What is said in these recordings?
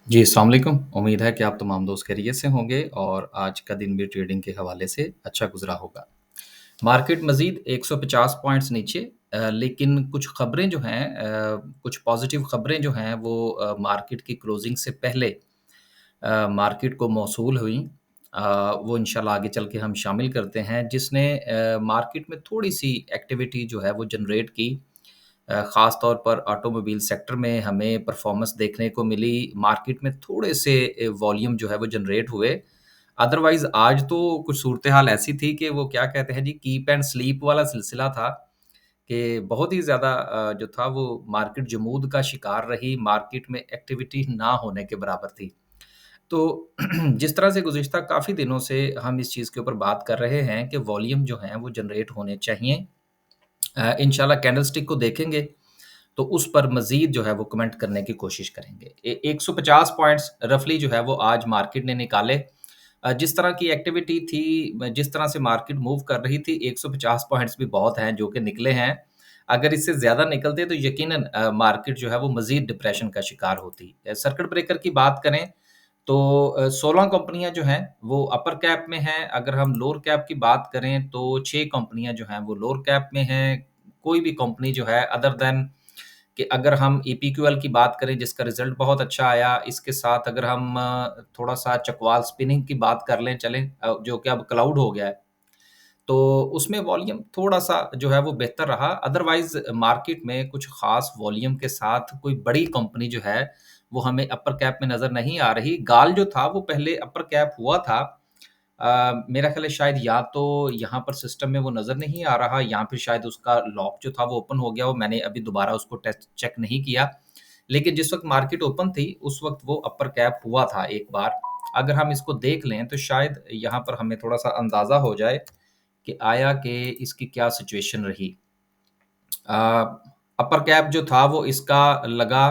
जी, अस्सलाम वालेकुम। उम्मीद है कि आप तमाम दोस्त खैरियत से होंगे और आज का दिन भी ट्रेडिंग के हवाले से अच्छा गुज़रा होगा। मार्केट मज़ीद 150 पॉइंट्स नीचे लेकिन कुछ खबरें जो हैं कुछ पॉज़िटिव खबरें जो हैं वो मार्केट की क्लोज़िंग से पहले मार्केट को मौसूल हुई। वो इंशाल्लाह आगे चल के हम शामिल करते हैं जिसने मार्केट में थोड़ी-सी एक्टिविटी जो है वो जनरेट की। ख़ास तौर पर ऑटोमोबाइल सेक्टर में हमें परफ़ॉर्मेंस देखने को मिली, मार्केट में थोड़े से वॉल्यूम जो है वो जनरेट हुए। अदरवाइज़ आज तो कुछ सूरत-ए-हाल ऐसी थी कि वो क्या कहते हैं जी कीप एंड स्लीप वाला सिलसिला था कि बहुत ही ज़्यादा जो था वो मार्केट जमूद का शिकार रही, मार्केट में एक्टिविटी ना होने के बराबर थी। तो जिस तरह से गुज़िश्ता काफ़ी दिनों से हम इस चीज़ के ऊपर बात कर रहे हैं कि वॉल्यूम जो हैं वो जनरेट होने चाहिए। इंशाल्लाह कैंडलस्टिक को देखेंगे तो उस पर मज़ीद जो है वो कमेंट करने की कोशिश करेंगे। 150 पॉइंट्स रफ़ली जो है वो आज मार्केट ने निकाले। जिस तरह की एक्टिविटी थी जिस तरह से मार्केट मूव कर रही थी 150 पॉइंट्स भी बहुत हैं जो कि निकले हैं। अगर इससे ज़्यादा निकलते तो यकीनन मार्केट जो है वो मज़ीद डिप्रेशन का शिकार होती। सर्किट ब्रेकर की बात करें तो 16 कंपनियाँ जो हैं वो अपर कैप में हैं। अगर हम लोअर कैप की बात करें तो 6 कंपनियाँ जो हैं वो लोअर कैप में हैं। कोई भी कंपनी जो है अदर दैन कि अगर हम ईपीक्यूएल की बात करें जिसका रिज़ल्ट बहुत अच्छा आया, इसके साथ अगर हम थोड़ा-सा चकवाल स्पिनिंग की बात कर लें चलें जो कि अब क्लाउड हो गया है, तो उसमें वॉल्यूम थोड़ा-सा जो है वो बेहतर रहा। अदरवाइज़ मार्केट में कुछ ख़ास वॉल्यूम के साथ कोई बड़ी कंपनी जो है, वो हमें अपर कैप में नज़र नहीं आ रही। गाल जो था वो पहले अपर कैप हुआ था। मेरा ख़्याल है शायद या तो यहाँ पर सिस्टम में वो नज़र नहीं आ रहा या फिर शायद उसका लॉक जो था वो ओपन हो गया हो, मैंने अभी दोबारा उसको टेस्ट चेक नहीं किया। लेकिन जिस वक़्त मार्केट ओपन थी, उस वक़्त वो अपर कैप हुआ था एक बार। अगर हम इसको देख लें तो शायद यहाँ पर हमें थोड़ा-सा अंदाज़ा हो जाए कि आया कि इसकी क्या सिचुएशन रही। अ, अपर कैप जो था वो इसका लगा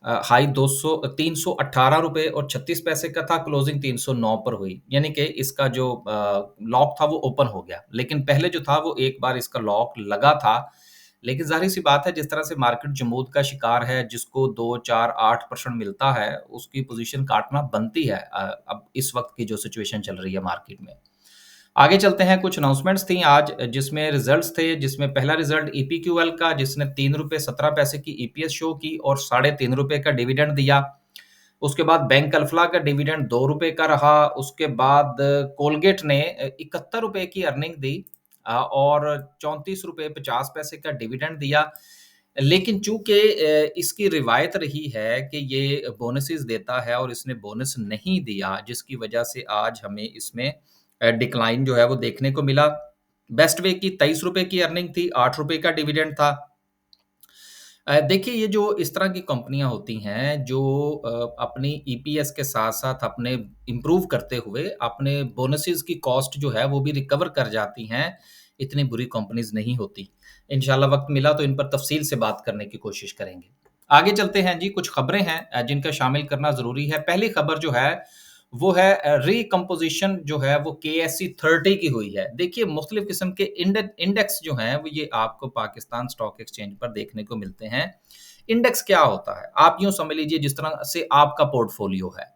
हाई 200 ₹318 और 36 पैसे का था, क्लोजिंग 309 पर हुई। यानी कि इसका जो लॉक था वो ओपन हो गया। लेकिन पहले जो था वो एक बार इसका लॉक लगा था। लेकिन ज़ाहिर-सी बात है जिस तरह से मार्केट जमूद का शिकार है, जिसको 2, 4, 8% मिलता है, उसकी पोज़ीशन काटना बनती है अब इस वक़्त की जो सिचुएशन चल रही है मार्केट में। आगे चलते हैं, कुछ अनाउंसमेंट्स थी आज जिसमें रिज़ल्ट्स थे, जिसमें पहला रिज़ल्ट ईपीक्यूएल का जिसने ₹3.17 की ईपीएस शो की और ₹3.5 का डिविडेंड दिया। उसके बाद बैंक अल्फ़ला का डिविडेंड ₹2 का रहा। उसके बाद कोलगेट ने ₹71 की अर्निंग दी और ₹34.50 का डिविडेंड दिया। लेकिन चूँकि इसकी रिवायत रही है कि ये बोनसेस देता है और इसने बोनस नहीं दिया, जिसकी वजह से आज हमें इसमें डिक्लाइन जो है वो देखने को मिला। बेस्ट वे की ₹23 की अर्निंग थी, ₹8 का डिविडेंड था। देखिए ये जो इस तरह की कंपनियाँ होती हैं जो अपनी ईपीएस के साथ-साथ अपने इम्प्रूव करते हुए अपने बोनसेस की कॉस्ट जो है वो भी रिकवर कर जाती हैं, इतनी बुरी कंपनीज़ नहीं होती। इंशाल्लाह वक़्त मिला तो इन पर तफ़सील से बात करने की कोशिश करेंगे। आगे चलते हैं जी, कुछ खबरें हैं जिनका शामिल करना ज़रूरी है। पहली खबर जो है वो है रिकम्पोज़िशन जो है वो केएससी 30 की हुई है। देखिए मुख्तलिफ़ किस्म के इंडेक्स जो हैं वो ये आपको पाकिस्तान स्टॉक एक्सचेंज पर देखने को मिलते हैं। इंडेक्स क्या होता है? आप यूँ समझ लीजिए जिस तरह से आपका पोर्टफ़ोलियो है,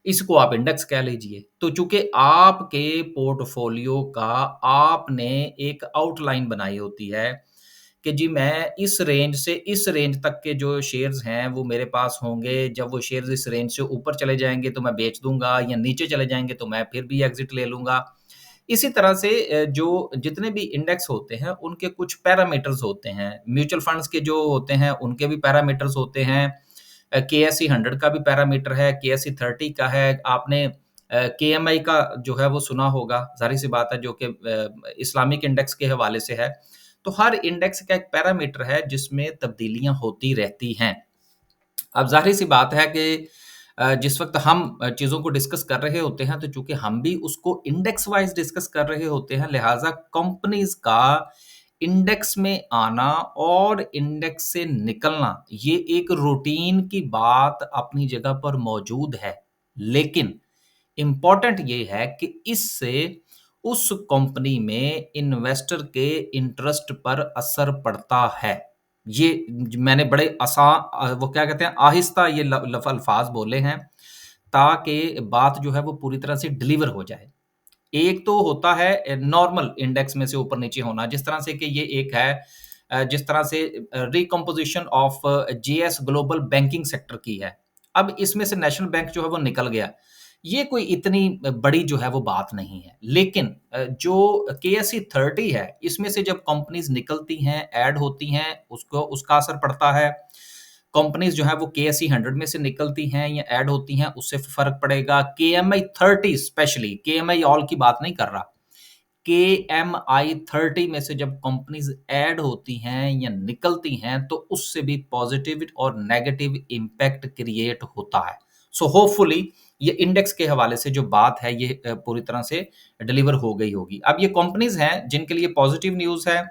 इसको आप इंडेक्स कह लीजिए। तो चूँकि आपके पोर्टफ़ोलियो का आपने एक आउटलाइन बनाई होती है कि जी मैं इस रेंज से इस रेंज तक के जो शेयर्स हैं वो मेरे पास होंगे। जब वो शेयर्स इस रेंज से ऊपर चले जाएँगे तो मैं बेच दूँगा या नीचे चले जाएँगे तो मैं फिर भी एग्ज़िट ले लूँगा। इसी तरह से जो जितने भी इंडेक्स होते हैं उनके कुछ पैरामीटर्स होते हैं। म्यूचुअल फंड्स के जो होते हैं उनके भी पैरामीटर्स होते हैं। केएसई 100 का भी पैरामीटर है, केएसई 30 का है। आपने केएमआई का जो है वो सुना होगा, ज़ाहिर-सी बात है जो कि इस्लामिक इंडेक्स के हवाले से है। तो हर इंडेक्स का एक पैरामीटर है जिसमें तब्दीलियाँ होती रहती हैं। अब ज़ाहिर-सी बात है कि जिस वक़्त हम चीज़ों को डिस्कस कर रहे होते हैं तो चूँकि हम भी उसको इंडेक्स वाइज़ डिस्कस कर रहे होते हैं, लिहाज़ा कंपनीज़ का इंडेक्स में आना और इंडेक्स से निकलना, ये एक रूटीन की बात अपनी जगह पर मौजूद है। लेकिन इम्पोर्टेंट ये है कि इससे उस कंपनी में इन्वेस्टर के इंटरेस्ट पर असर पड़ता है। ये मैंने बड़े वो क्या कहते हैं आहिस्ता ये अल्फाज बोले हैं ताकि बात जो है वो पूरी तरह से डिलीवर हो जाए। एक तो होता है नॉर्मल इंडेक्स में से ऊपर-नीचे होना, जिस तरह से कि ये एक है जिस तरह से recomposition of GS global banking sector की है। अब इसमें से नेशनल बैंक जो है वो निकल गया। ये कोई इतनी बड़ी जो है वो बात नहीं है। लेकिन जो केएसई 30 है, इसमें से जब कंपनीज़ निकलती हैं, ऐड होती हैं, उसको उसका असर पड़ता है। कंपनीज़ जो हैं वो केएसई 100 में से निकलती हैं या ऐड होती हैं, उससे फ़र्क पड़ेगा। केएमआई 30 स्पेशली, केएमआई ऑल की बात नहीं कर रहा। केएमआई 30 में से जब कंपनीज़ ऐड होती हैं या निकलती हैं, तो उससे भी पॉज़िटिव और नेगेटिव इम्पैक्ट क्रिएट होता है। सो होपफुली ये इंडेक्स के हवाले से जो बात है, ये पूरी तरह से डिलीवर हो गई होगी। अब ये कंपनीज़ हैं जिनके लिए पॉज़िटिव न्यूज़ है।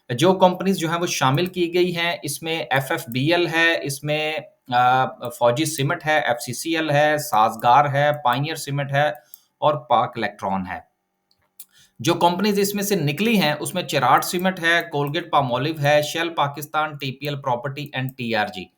जो कंपनीज़ जो हैं वो शामिल की गई हैं, इसमें एफएफबीएल है, इसमें फौजी सीमेंट है, एफसीसीएल है, साज़गार है, पायनियर सीमेंट है और पाक इलेक्ट्रॉन है। जो कंपनीज़ इसमें से निकली हैं, उसमें चिराट सीमेंट है, कोलगेट पामोलिव है, Shell Pakistan, TPL property and TRG.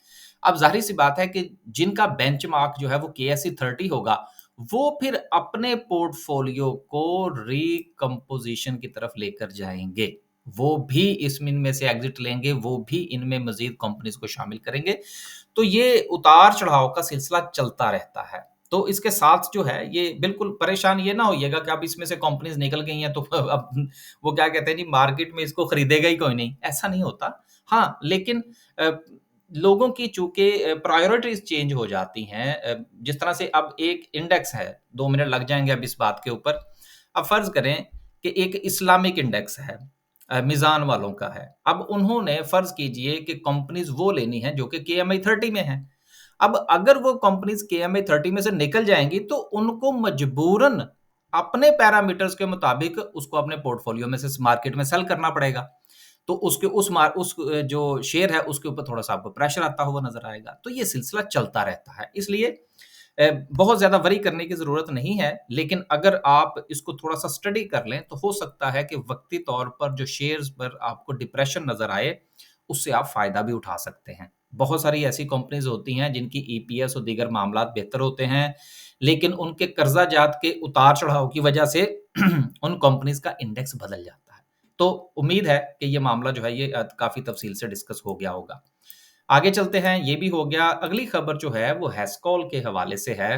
अब ज़ाहिर-सी बात है कि जिनका बेंचमार्क जो है वो केएसई 30 होगा, वो फिर अपने पोर्टफोलियो को रिकम्पोज़िशन की तरफ लेकर जाएँगे। वो भी इनमें से एग्ज़िट लेंगे, वो भी इनमें मज़ीद कंपनीज़ को शामिल करेंगे। तो ये उतार-चढ़ाव का सिलसिला चलता रहता है। तो इसके साथ जो है ये बिल्कुल परेशान ये ना होइएगा कि अब इसमें से कंपनीज़ निकल गई हैं तो अब वो क्या कहते हैं जी मार्केट में इसको खरीदेगा ही कोई नहीं, ऐसा नहीं होता। हाँ, लेकिन अ, लोगों की चूँकि प्रायोरिटीज़ चेंज हो जाती हैं जिस तरह से अब एक इंडेक्स है, 2 मिनट लग जाएँगे अब इस बात के ऊपर। अब फ़र्ज़ करें कि एक इस्लामिक इंडेक्स है मीज़ान वालों का है। अब उन्होंने फ़र्ज़ कीजिए कि कंपनीज़ वो लेनी है जो कि केएमआई 30 में है। अब अगर वो कंपनीज़ केएमए 30 में से निकल जाएँगी, तो उनको मजबूरन अपने पैरामीटर्स के मुताबिक उसको अपने पोर्टफोलियो में से इस मार्केट में सेल करना पड़ेगा। तो उसके उस जो शेयर है, उसके ऊपर थोड़ा-सा आपको प्रेशर आता हुआ नज़र आएगा। तो ये सिलसिला चलता रहता है। इसलिए बहुत ज़्यादा वरी करने की ज़रूरत नहीं है, लेकिन अगर आप इसको थोड़ा-सा स्टडी कर लें, तो हो सकता है कि वक़्ती तौर पर जो शेयर्स पर आपको डिप्रेशन नज़र आए, उससे आप फ़ायदा भी उठा सकते हैं। बहुत सारी ऐसी कंपनीज़ होती हैं जिनकी ईपीएस और दीगर मामलात बेहतर होते हैं, लेकिन उनके कर्ज़ा-जात के उतार-चढ़ाव की वजह से उन कंपनीज़ का इंडेक्स बदल जाता है। तो उम्मीद है कि ये मामला जो है ये काफ़ी तफ़सील से डिस्कस हो गया होगा। आगे चलते हैं, ये भी हो गया। अगली खबर जो है वो हेस्कॉल के हवाले से है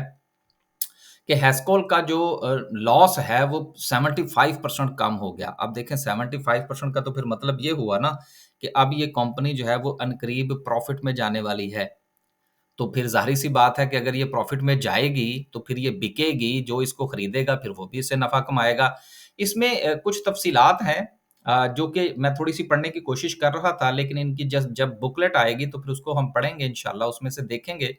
कि हेस्कॉल का जो लॉस है वो 75% कम हो गया। अब देखें 75% का तो फिर मतलब ये हुआ ना कि अब ये कंपनी जो है वो अनकरीब प्रॉफ़िट में जाने वाली है। तो फिर ज़ाहिर-सी बात है कि अगर ये प्रॉफ़िट में जाएगी, तो फिर ये बिकेगी, जो इसको खरीदेगा फिर वो भी इससे नफ़ा कमाएगा। इसमें कुछ तफ़सीलात हैं जो कि मैं थोड़ी-सी पढ़ने की कोशिश कर रहा था, लेकिन इनकी जब बुकलेट आएगी तो फिर उसको हम पढ़ेंगे इंशाअल्लाह, उसमें से देखेंगे।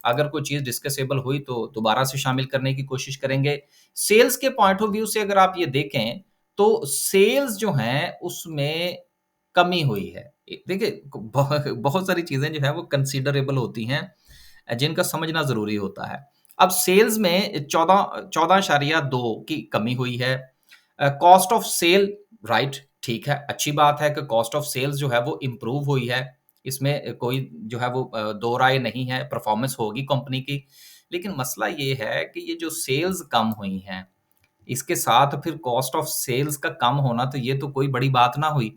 अगर कोई चीज़ डिस्कसेबल हुई तो दोबारा से शामिल करने की कोशिश करेंगे। सेल्स के पॉइंट ऑफ व्यू से अगर आप ये देखें, तो सेल्स जो हैं उसमें कमी हुई है। देखिए बहुत सारी चीज़ें जो हैं वो कंसिडरेबल होती हैं जिनका समझना ज़रूरी होता है। अब सेल्स में 14.2 की कमी हुई है। कॉस्ट ऑफ सेल राइट ठीक है, अच्छी बात है कि कॉस्ट ऑफ सेल्स जो है वो इम्प्रूव हुई है। इसमें कोई जो है वो दो राय नहीं है, परफ़ॉर्मेंस होगी कंपनी की। लेकिन मसला ये है कि ये जो सेल्स कम हुई हैं, इसके साथ फिर कॉस्ट ऑफ सेल्स का कम होना तो ये तो कोई बड़ी बात ना हुई।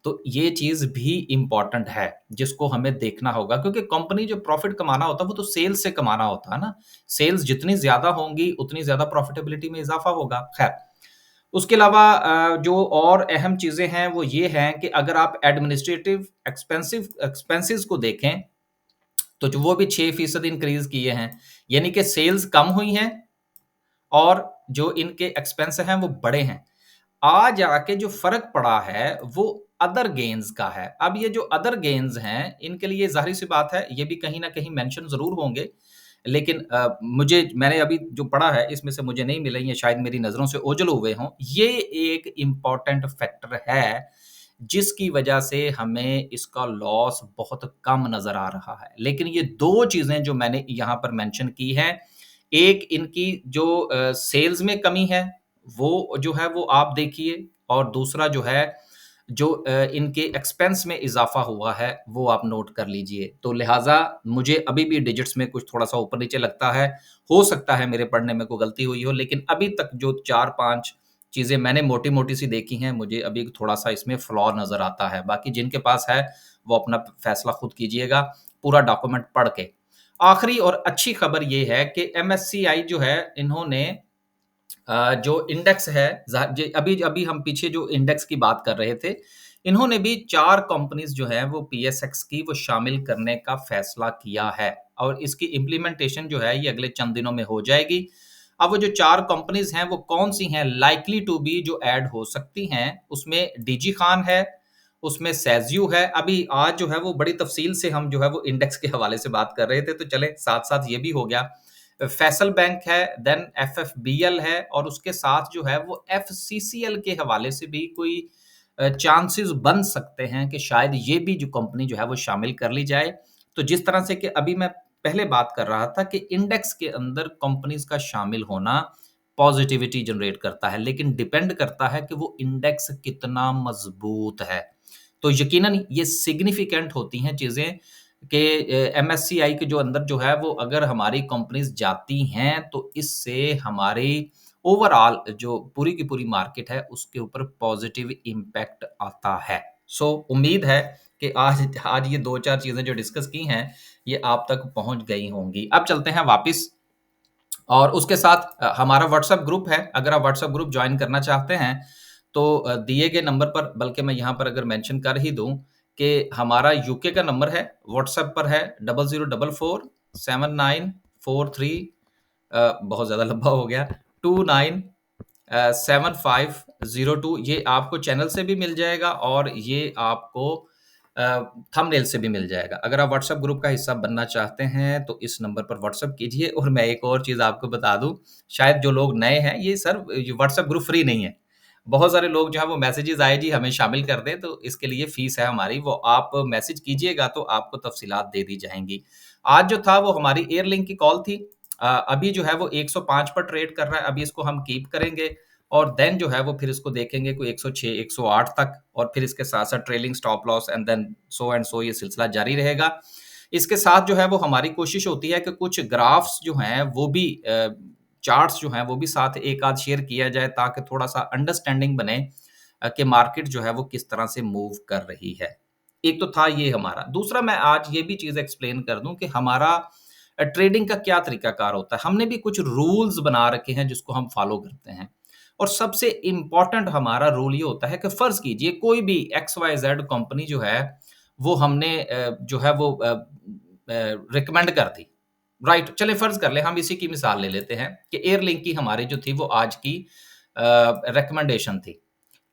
तो ये चीज़ भी इम्पोर्टेंट है, जिसको हमें देखना होगा क्योंकि कंपनी जो प्रॉफ़िट कमाना होता है, वो तो सेल्स से कमाना होता है ना। सेल्स जितनी ज़्यादा होंगी, उतनी ज़्यादा प्रॉफ़िटेबिलिटी में इज़ाफ़ा होगा। ख़ैर, उसके अलावा जो और अहम चीज़ें हैं, वो ये हैं कि अगर आप एडमिनिस्ट्रेटिव एक्सपेंसेस को देखें, तो जो वो भी 6% इंक्रीज़ किए हैं। यानी कि सेल्स कम हुई हैं और जो इनके एक्सपेंस हैं, वो बढ़े हैं। आज आके जो फ़र्क पड़ा है, वो अदर गेन्स का है। अब ये जो अदर गेन्स हैं, इनके लिए ज़ाहिर-सी बात है, ये भी कहीं न कहीं मेंशन ज़रूर होंगे। लेकिन मैंने अभी जो पढ़ा है, इसमें से मुझे नहीं मिले, ये शायद मेरी नज़रों से ओझल हुए हों। ये एक इम्पोर्टेंट फैक्टर है, जिसकी वजह से हमें इसका लॉस बहुत कम नज़र आ रहा है। लेकिन ये 2 चीज़ें जो मैंने यहाँ पर मेंशन की हैं, एक इनकी जो सेल्स में कमी है, वो जो है वो आप देखिए और दूसरा जो है जो इनके एक्सपेंस में इज़ाफ़ा हुआ है, वो आप नोट कर लीजिए। तो लिहाज़ा मुझे अभी भी डिजिट्स में कुछ थोड़ा-सा ऊपर-नीचे लगता है। हो सकता है मेरे पढ़ने में कोई गलती हुई हो, लेकिन अभी तक जो 4-5 चीज़ें मैंने मोटी-मोटी सी देखी हैं, मुझे अभी थोड़ा-सा इसमें फ्लॉ नज़र आता है। बाकी जिनके पास है, वो अपना फ़ैसला खुद कीजिएगा, पूरा डॉक्यूमेंट पढ़ के। आखिरी और अच्छी खबर ये है कि एमएससीआई जो है, इन्होंने जो इंडेक्स है अभी अभी हम पीछे जो इंडेक्स की बात कर रहे थे, इन्होंने भी 4 कंपनीज़ जो हैं वो पीएसएक्स की वो शामिल करने का फैसला किया है और इसकी इम्प्लीमेंटेशन जो है ये अगले चंद दिनों में हो जाएगी। अब वो जो 4 कंपनीज़ हैं वो कौन-सी हैं लाइकली टू बी जो ऐड हो सकती हैं, उसमें डिजी खान है, उसमें सेज़्यू है। अभी आज जो है वो बड़ी तफ़सील से हम जो है वो इंडेक्स के हवाले से बात कर रहे थे, तो चलें साथ-साथ ये भी हो गया। फैसल बैंक है, देन एफएफबीएल है और उसके साथ जो है वो एफसीसीएल के हवाले से भी कोई चांसेस बन सकते हैं कि शायद ये भी जो कंपनी जो है वो शामिल कर ली जाए। तो जिस तरह से कि अभी मैं पहले बात कर रहा था कि इंडेक्स के अंदर कंपनीज़ का शामिल होना पॉज़िटिविटी जनरेट करता है, लेकिन डिपेंड करता है कि वो इंडेक्स कितना मज़बूत है। तो यकीनन ये सिग्निफिकेंट होती हैं चीज़ें कि एमएससीआई के जो अंदर जो है वो अगर हमारी कंपनीज़ जाती हैं तो इससे हमारी ओवरऑल जो पूरी की पूरी मार्केट है उसके ऊपर पॉज़िटिव इम्पैक्ट आता है। सो उम्मीद है कि आज आज ये 2-4 चीज़ें जो डिस्कस की हैं, ये आप तक पहुँच गई होंगी। अब चलते हैं वापिस और उसके साथ हमारा व्हाट्सएप ग्रुप है, अगर आप व्हाट्सएप ग्रुप जॉइन करना चाहते हैं, तो दिए गए नंबर पर बल्कि मैं यहाँ पर अगर मेंशन कर ही दूँ कि हमारा यूके का नंबर है, व्हाट्सएप पर है 0044 7943 बहुत ज़्यादा लंबा हो गया 29 7502 ये आपको चैनल से भी मिल जाएगा और ये आपको थंबनेल से भी मिल जाएगा। अगर आप व्हाट्सएप ग्रुप का हिस्सा बनना चाहते हैं, तो इस नंबर पर व्हाट्सएप कीजिए और मैं एक और चीज़ आपको बता दूँ, शायद जो लोग नए हैं, ये सर ये व्हाट्सएप ग्रुप फ्री नहीं है। बहुत सारे लोग जो हैं वो मैसेजेस आए जी हमें शामिल कर दें, तो इसके लिए फ़ीस है हमारी, वो आप मैसेज कीजिएगा तो आपको तफ़सीलात दे दी जाएँगी। आज जो था वो हमारी एयरलिंक की कॉल थी। अभी जो है वो 105 पर ट्रेड कर रहा है, अभी इसको हम कीप करेंगे और देन जो है वो फिर इसको देखेंगे कोई 106, 108 तक और फिर इसके साथ-साथ trailing stop loss and so ये सिलसिला जारी रहेगा। इसके साथ जो है वो हमारी कोशिश होती है कि कुछ ग्राफ्स जो हैं वो भी चार्ट्स जो हैं वो भी साथ एक आध शेयर किया जाए ताकि थोड़ा-सा अंडरस्टैंडिंग बने कि मार्केट जो है वो किस तरह से मूव कर रही है। एक तो था ये हमारा। दूसरा मैं आज ये भी चीज़ एक्सप्लेन कर दूँ कि हमारा ट्रेडिंग का क्या तरीकाकार होता है। हमने भी कुछ रूल्स बना रखे हैं जिसको हम फॉलो करते हैं। और सबसे इम्पोर्टेंट हमारा रूल ये होता है कि फ़र्ज़ कीजिए कोई भी एक्स वाई ज़ेड कंपनी जो है, वो हमने जो है वो रिकमेंड कर दी। राइट, चलिए फ़र्ज़ कर लें हम इसी की मिसाल ले लेते हैं कि एयरलिंक की हमारी जो थी वो आज की रिकमेंडेशन थी।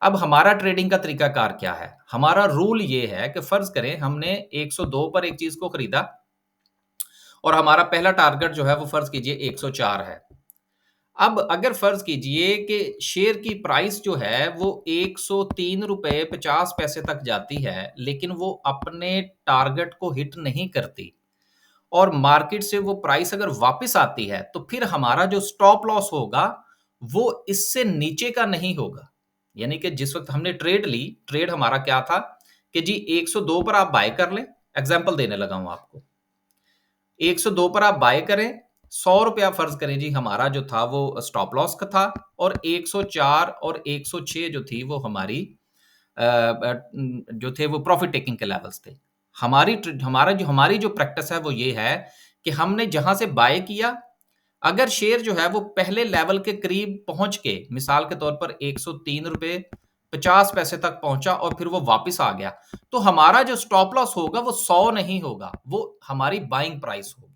अब हमारा ट्रेडिंग का तरीकाकार क्या है? हमारा रूल ये है कि फ़र्ज़ करें हमने 102 पर एक चीज़ को खरीदा और हमारा पहला टारगेट जो है वो फ़र्ज़ कीजिए 104 है। अब अगर फ़र्ज़ कीजिए कि शेयर की प्राइस जो है वो ₹103.50 तक जाती है, लेकिन वो अपने टारगेट को हिट नहीं करती और मार्केट से वो प्राइस अगर वापस आती है, तो फिर हमारा जो स्टॉप लॉस होगा, वो इससे नीचे का नहीं होगा। यानी कि जिस वक़्त हमने ट्रेड ली, ट्रेड हमारा क्या था कि जी 102 पर आप बाय कर लें, एग्ज़ाम्पल देने लगा हूँ आपको। 102 पर आप बाय करें, ₹100 फ़र्ज़ करें जी हमारा जो था वो स्टॉप लॉस का था और 104 और 106 जो थी वो हमारी जो थे वो प्रॉफ़िट टेकिंग के लेवल्स थे। हमारी जो प्रैक्टिस है वो ये है कि हमने जहाँ से बाय किया, अगर शेयर जो है वो पहले लेवल के करीब पहुँच के मिसाल के तौर पर ₹103.50 तक पहुँचा और फिर वो वापस आ गया, तो हमारा जो स्टॉप लॉस होगा वो 100 नहीं होगा, वो हमारी बाइंग प्राइस होगी।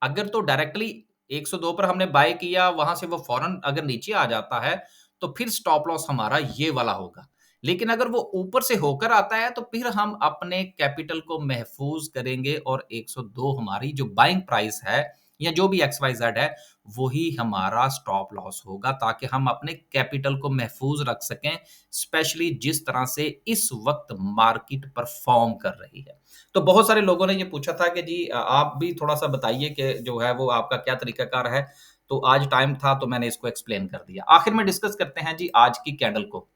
अगर तो डायरेक्टली 102 पर हमने बाय किया, वहाँ से वो फ़ौरन अगर नीचे आ जाता है, तो फिर स्टॉप लॉस हमारा ये वाला होगा। लेकिन अगर वो ऊपर से होकर आता है, तो फिर हम अपने कैपिटल को महफ़ूज़ करेंगे और 102 हमारी जो बाइंग प्राइस है या जो भी एक्स, वाई, ज़ेड है, वही हमारा स्टॉप लॉस होगा ताकि हम अपने कैपिटल को महफ़ूज़ रख सकें, स्पेशली जिस तरह से इस वक़्त मार्केट परफ़ॉर्म कर रही है। तो बहुत सारे लोगों ने ये पूछा था कि जी आप भी थोड़ा-सा बताइए कि जो है वो आपका क्या तरीकाकार है? तो आज टाइम था तो मैंने इसको एक्सप्लेन कर दिया। आखिर में डिस्कस करते हैं जी आज की कैंडल को।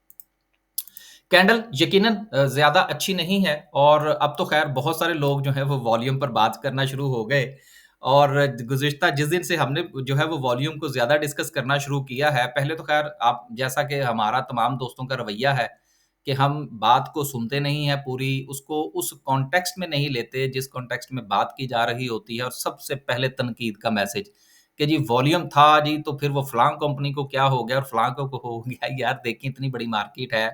कैंडल यकीनन ज़्यादा अच्छी नहीं है और अब तो ख़ैर बहुत सारे लोग जो हैं वो वॉल्यूम पर बात करना शुरू हो गए और गुज़िश्ता जिस दिन से हमने जो है वो वॉल्यूम को ज़्यादा डिस्कस करना शुरू किया है, पहले तो ख़ैर आप जैसा कि हमारा तमाम दोस्तों का रवैया है कि हम बात को सुनते नहीं हैं पूरी, उसको उस कॉन्टेक्स्ट में नहीं लेते जिस कॉन्टेक्स्ट में बात की जा रही होती है और सबसे पहले तनकीद का मैसेज कि जी वॉल्यूम था जी, तो फिर वो फलाँ कंपनी को क्या हो गया और फलाँ को हो गया। यार देखिए इतनी बड़ी मार्केट है,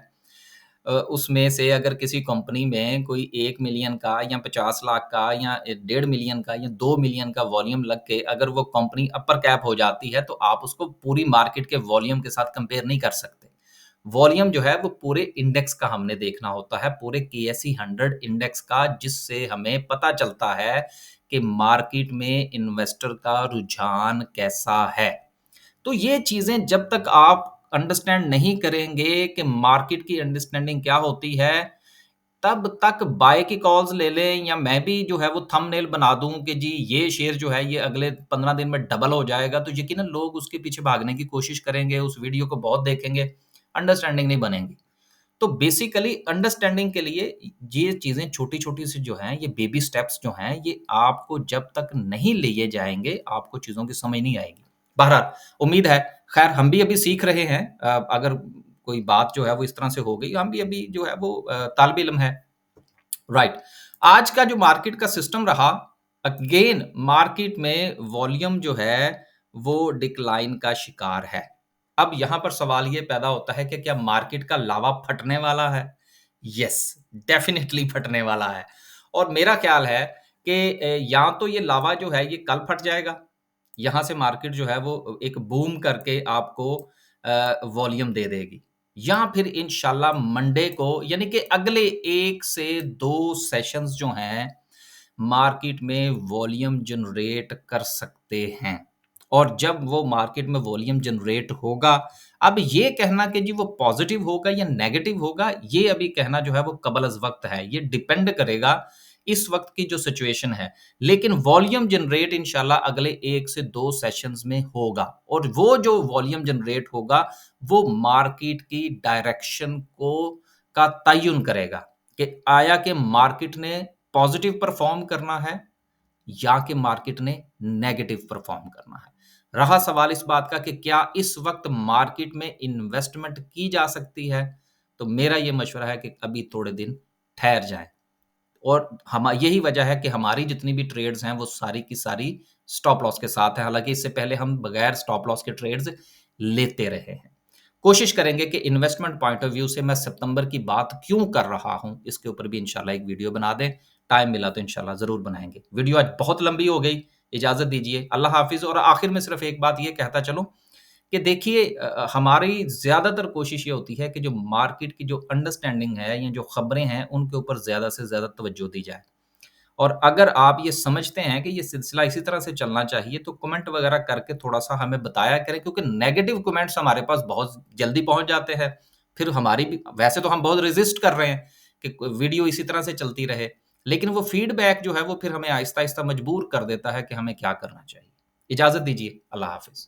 उसमें से अगर किसी कंपनी में कोई 1 मिलियन का या 50 लाख का या 1.5 मिलियन का या 2 मिलियन का वॉल्यूम लग के अगर वो कंपनी अपर कैप हो जाती है, तो आप उसको पूरी मार्केट के वॉल्यूम के साथ कंपेयर नहीं कर सकते। वॉल्यूम जो है वो पूरे इंडेक्स का हमने देखना होता है, पूरे केएसई 100 इंडेक्स का, जिससे हमें पता चलता है कि मार्केट में इन्वेस्टर का रुझान कैसा है। तो ये चीज़ें जब तक आप अंडरस्टैंड नहीं करेंगे कि मार्केट की अंडरस्टैंडिंग क्या होती है, तब तक बाय की कॉल्स ले लें या मैं भी जो है वो थंबनेल बना दूँ कि जी ये शेयर जो है ये अगले 15 दिन में डबल हो जाएगा, तो यकीनन लोग उसके पीछे भागने की कोशिश करेंगे, उस वीडियो को बहुत देखेंगे, अंडरस्टैंडिंग नहीं बनेगी। तो बेसिकली अंडरस्टैंडिंग के लिए ये चीज़ें छोटी-छोटी सी जो हैं, ये बेबी स्टेप्स जो हैं, ये आपको जब तक नहीं लिए जाएँगे, आपको चीज़ों की समझ नहीं आएगी। बहरहाल, उम्मीद है खैर हम भी अभी सीख रहे हैं, अगर कोई बात जो है वो इस तरह से हो गई, हम भी अभी जो है वो तालिब-इल्म हैं। राइट। आज का जो मार्केट का सिस्टम रहा, अगेन मार्केट में वॉल्यूम जो है, वो डिक्लाइन का शिकार है। अब यहाँ पर सवाल ये पैदा होता है कि क्या मार्केट का लावा फटने वाला है? यस, डेफ़िनिटली फटने वाला है और मेरा ख़्याल है कि या तो ये लावा जो है ये कल फट जाएगा, यहाँ से मार्केट जो है वो एक बूम करके आपको वॉल्यूम दे देगी। या फिर इंशाल्लाह मंडे को यानी कि अगले 1 से 2 सेशंस जो हैं, मार्केट में वॉल्यूम जनरेट कर सकते हैं। और जब वो मार्केट में वॉल्यूम जनरेट होगा, अब ये कहना कि जी वो पॉज़िटिव होगा या नेगेटिव होगा, ये अभी कहना जो है वो कबल अज़ वक़्त है। ये डिपेंड करेगा इस वक़्त की जो सिचुएशन है। लेकिन वॉल्यूम जनरेट इंशाल्लाह अगले 1 से 2 सेशंस में होगा और वो जो वॉल्यूम जनरेट होगा, वो मार्केट की डायरेक्शन को का तय्युन करेगा कि आया कि मार्केट ने पॉजिटिव परफॉर्म करना है या कि मार्केट ने नेगेटिव परफॉर्म करना है। रहा सवाल इस बात का कि क्या इस वक्त मार्केट में इन्वेस्टमेंट की जा सकती है, तो मेरा ये मशवरा है कि अभी थोड़े दिन ठहर जाएं और हम यही वजह है कि हमारी जितनी भी ट्रेड्स हैं वो सारी की सारी स्टॉप लॉस के साथ है। हालांकि इससे पहले हम बगैर स्टॉप लॉस के ट्रेड्स लेते रहे हैं। कोशिश करेंगे कि इन्वेस्टमेंट पॉइंट ऑफ व्यू से मैं सितंबर की बात क्यों कर रहा हूं, इसके ऊपर भी इंशाल्लाह एक वीडियो बना दें। टाइम मिला तो इंशाल्लाह ज़रूर बनाएंगे। वीडियो आज बहुत लंबी हो गई, इजाज़त दीजिए। अल्लाह हाफ़िज़। और आखिर में सिर्फ एक बात ये कहता चलूँ कि देखिए, हमारी ज़्यादातर कोशिश ये होती है कि जो मार्केट की जो अंडरस्टैंडिंग है या जो खबरें हैं, उनके ऊपर ज़्यादा से ज़्यादा तवज्जो दी जाए। और अगर आप ये समझते हैं कि ये सिलसिला इसी तरह से चलना चाहिए, तो कमेंट वगैरह करके थोड़ा-सा हमें बताया करें, क्योंकि नेगेटिव कमेंट्स हमारे पास बहुत जल्दी पहुँच जाते हैं। फिर हमारी भी वैसे तो हम बहुत रेज़िस्ट कर रहे हैं कि वीडियो इसी तरह से चलती रहे, लेकिन वो फीडबैक जो है वो फिर हमें आहिस्ता-आहिस्ता मजबूर कर देता है कि हमें क्या करना चाहिए। इजाज़त दीजिए। अल्लाह हाफ़िज़।